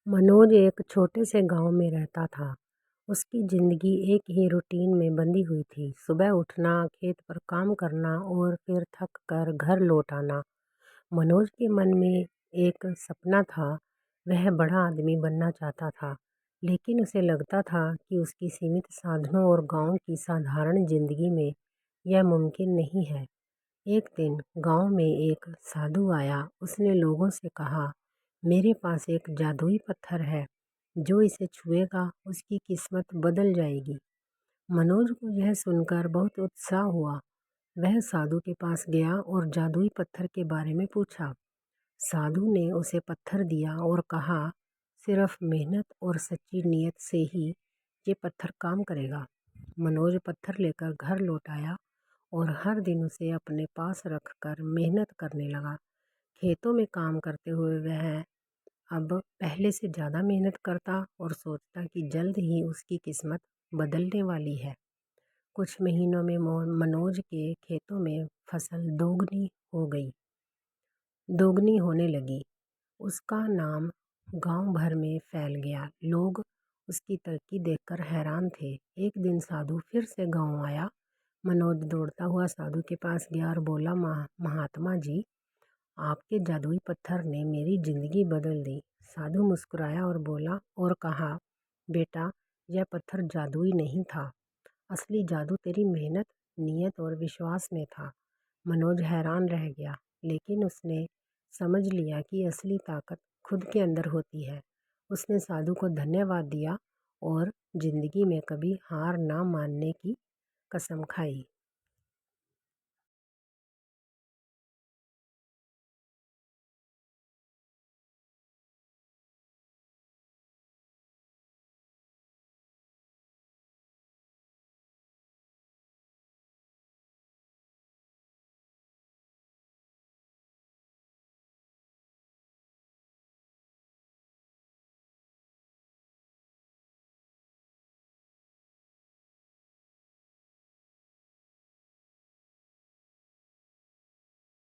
मनोज एक छोटे से गांव में रहता था। उसकी जिंदगी एक ही रूटीन में बंधी हुई थी। सुबह उठना, खेत पर काम करना और फिर थक कर घर लौट आना। मनोज के मन में एक सपना था। वह बड़ा आदमी बनना चाहता था, लेकिन उसे लगता था कि उसकी सीमित साधनों और गांव की साधारण जिंदगी में यह मुमकिन नहीं है। एक दिन गांव में एक साधु आया। उसने लोगों से कहा, मेरे पास एक जादुई पत्थर है, जो इसे छुएगा उसकी किस्मत बदल जाएगी। मनोज को यह सुनकर बहुत उत्साह हुआ। वह साधु के पास गया और जादुई पत्थर के बारे में पूछा। साधु ने उसे पत्थर दिया और कहा, सिर्फ मेहनत और सच्ची नीयत से ही ये पत्थर काम करेगा। मनोज पत्थर लेकर घर लौट आया और हर दिन उसे अपने पास रखकर मेहनत करने लगा। खेतों में काम करते हुए वह अब पहले से ज़्यादा मेहनत करता और सोचता कि जल्द ही उसकी किस्मत बदलने वाली है। कुछ महीनों में मनोज के खेतों में फसल दोगुनी होने लगी। उसका नाम गांव भर में फैल गया। लोग उसकी तरक्की देखकर हैरान थे। एक दिन साधु फिर से गांव आया। मनोज दौड़ता हुआ साधु के पास गया और बोला, महात्मा जी, आपके जादुई पत्थर ने मेरी जिंदगी बदल दी। साधु मुस्कुराया और बोला और कहा, बेटा, यह पत्थर जादुई नहीं था। असली जादू तेरी मेहनत, नीयत और विश्वास में था। मनोज हैरान रह गया, लेकिन उसने समझ लिया कि असली ताकत खुद के अंदर होती है। उसने साधु को धन्यवाद दिया और जिंदगी में कभी हार ना मानने की कसम खाई।